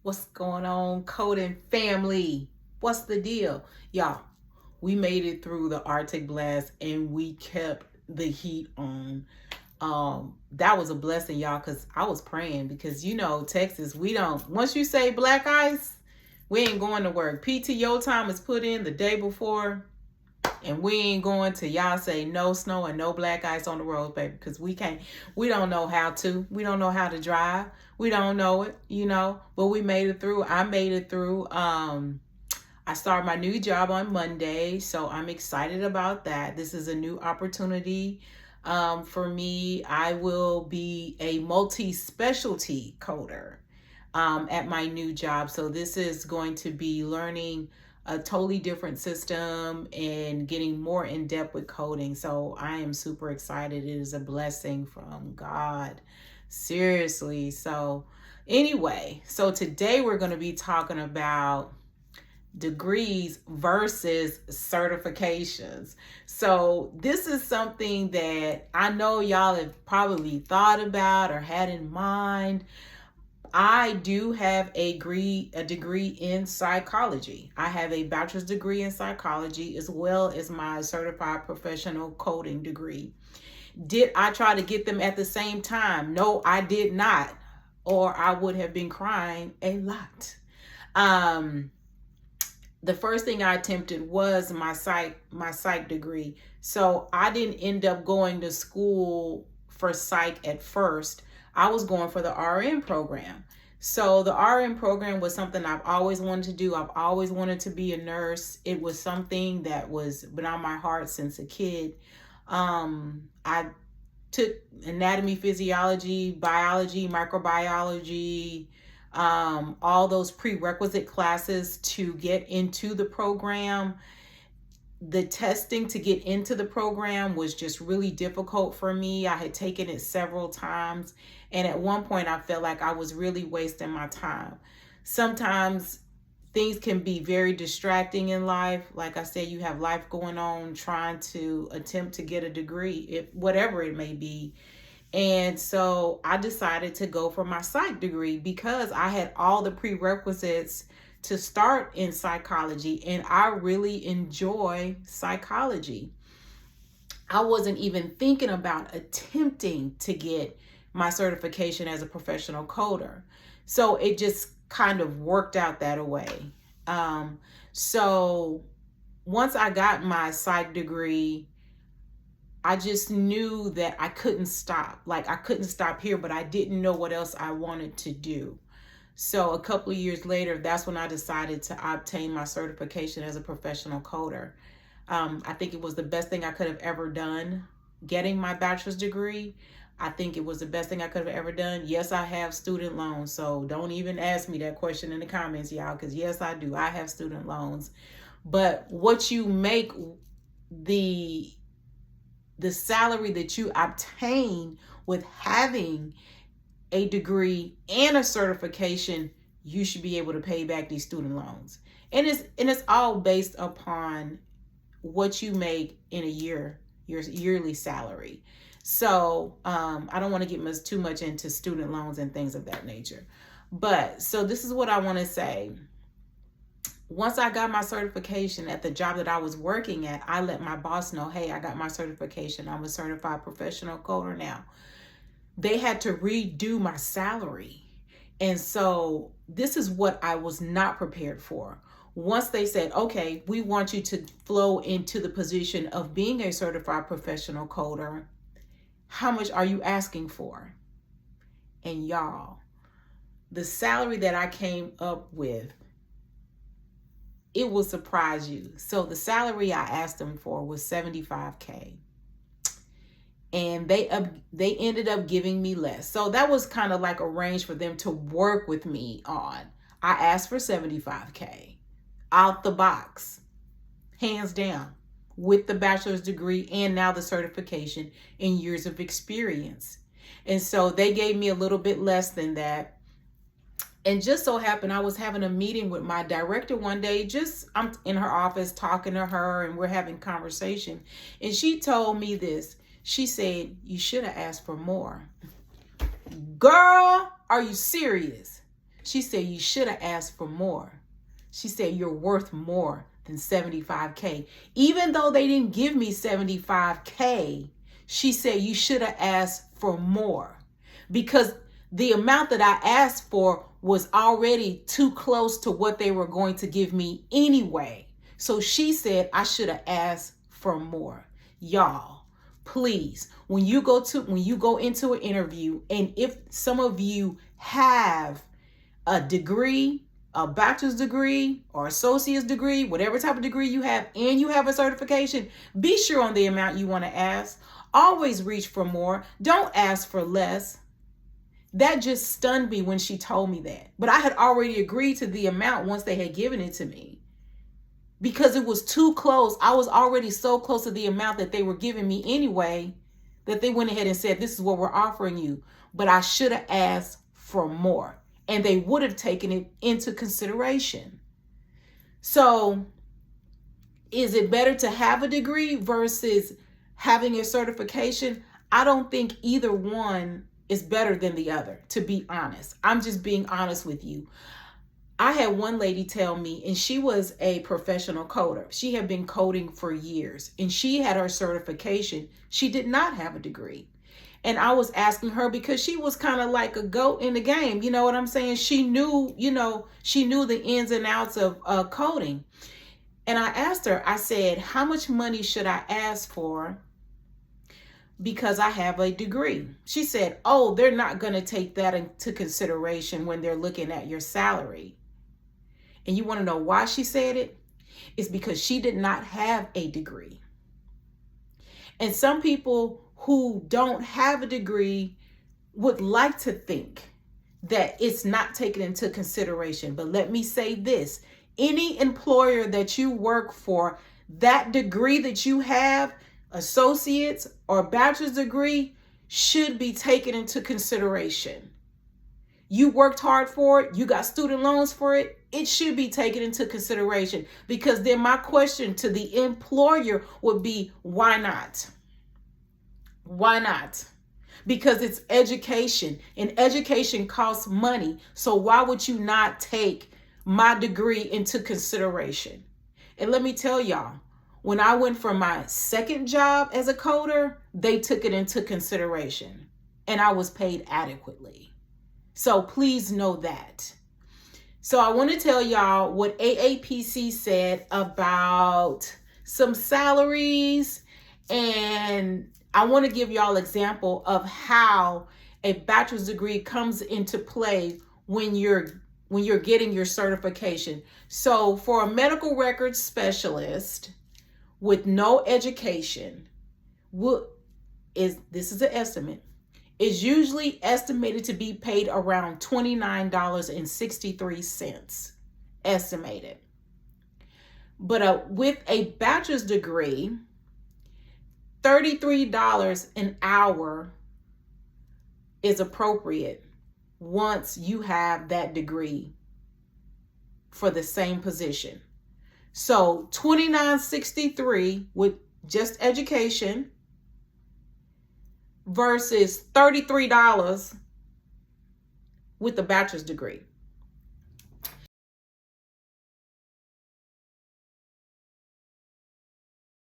What's going on, coding family? What's the deal? Y'all, we made it through the Arctic blast and we kept the heat on. That was a blessing, y'all, because I was praying because Texas, we don't once you say black ice, we ain't going to work. PTO time is put in the day before, and we ain't going to y'all say no snow and no black ice on the roads, baby, because we don't know how to. We don't know how to drive. We don't know it. But we made it through. I made it through. I started my new job on Monday, so I'm excited about that. This is a new opportunity for me. I will be a multi-specialty coder at my new job. So this is going to be learning a totally different system and getting more in depth with coding. So I am super excited. It is a blessing from God. Seriously. So anyway, so today we're going to be talking about degrees versus certifications. So this is something that I know y'all have probably thought about or had in mind. I do have a degree in psychology. I have a bachelor's degree in psychology as well as my certified professional coding degree. Did I try to get them at the same time? No, I did not, or I would have been crying a lot. The first thing I attempted was my psych degree. So I didn't end up going to school for psych at first. I was going for the RN program. So the RN program was something I've always wanted to do. I've always wanted to be a nurse. It was something that was been on my heart since a kid. I took anatomy, physiology, biology, microbiology, all those prerequisite classes to get into the program. The testing to get into the program was just really difficult for me. I had taken it several times, and at one point I felt like I was really wasting my time. Sometimes things can be very distracting in life. Like I said, you have life going on, trying to attempt to get a degree, whatever it may be. And so I decided to go for my psych degree because I had all the prerequisites to start in psychology, and I really enjoy psychology. I wasn't even thinking about attempting to get my certification as a professional coder. So it just kind of worked out that way. So once I got my psych degree, I just knew that I couldn't stop. Like I couldn't stop here, but I didn't know what else I wanted to do. So a couple of years later, that's when I decided to obtain my certification as a professional coder. I think it was the best thing I could have ever done, getting my bachelor's degree. I think it was the best thing I could have ever done. Yes, I have student loans, so don't even ask me that question in the comments, y'all, because yes, I do. I have student loans. But what you make, the salary that you obtain with having a degree and a certification, you should be able to pay back these student loans. And it's all based upon what you make in a year, your yearly salary. So I don't want to get too much into student loans and things of that nature. But so this is what I want to say. Once I got my certification at the job that I was working at, I let my boss know, hey, I got my certification. I'm a certified professional coder now. They had to redo my salary. And so this is what I was not prepared for. Once they said, okay, we want you to flow into the position of being a certified professional coder, how much are you asking for? And y'all, the salary that I came up with, it will surprise you. So the salary I asked them for was $75K. And they ended up giving me less. So that was kind of like a range for them to work with me on. I asked for $75K out the box, hands down, with the bachelor's degree and now the certification and years of experience. And so they gave me a little bit less than that. And just so happened, I was having a meeting with my director one day. I'm in her office talking to her and we're having conversation. And she told me this. She said, you should have asked for more. Girl, are you serious? She said, you should have asked for more. She said, you're worth more than 75K. Even though they didn't give me 75K, she said, you should have asked for more, because the amount that I asked for was already too close to what they were going to give me anyway. So she said I should have asked for more. Y'all, please, when you go into an interview, and if some of you have a degree, a bachelor's degree or associate's degree, whatever type of degree you have, and you have a certification, be sure on the amount you want to ask. Always reach for more. Don't ask for less. That just stunned me when she told me that. But I had already agreed to the amount once they had given it to me, because it was too close. I was already so close to the amount that they were giving me anyway, that they went ahead and said, this is what we're offering you. But I should have asked for more, and they would have taken it into consideration. So is it better to have a degree versus having a certification? I don't think either one is better than the other, to be honest. I'm just being honest with you. I had one lady tell me, and she was a professional coder. She had been coding for years, and she had her certification. She did not have a degree. And I was asking her, because she was kind of like a goat in the game. You know what I'm saying? She knew the ins and outs of coding. And I asked her, I said, how much money should I ask for because I have a degree? She said, oh, they're not going to take that into consideration when they're looking at your salary. And you want to know why she said it? It's because she did not have a degree. And some people who don't have a degree would like to think that it's not taken into consideration. But let me say this: any employer that you work for, that degree that you have, associate's or bachelor's degree, should be taken into consideration. You worked hard for it. You got student loans for it. It should be taken into consideration, because then my question to the employer would be, why not? Why not? Because it's education, and education costs money. So why would you not take my degree into consideration? And let me tell y'all, when I went for my second job as a coder, they took it into consideration, and I was paid adequately. So please know that. So I want to tell y'all what AAPC said about some salaries, and I want to give y'all an example of how a bachelor's degree comes into play when you're getting your certification. So for a medical records specialist with no education, this is an estimate, is usually estimated to be paid around $29.63 estimated. But with a bachelor's degree, $33 an hour is appropriate once you have that degree for the same position. So $29.63 with just education versus $33 with a bachelor's degree.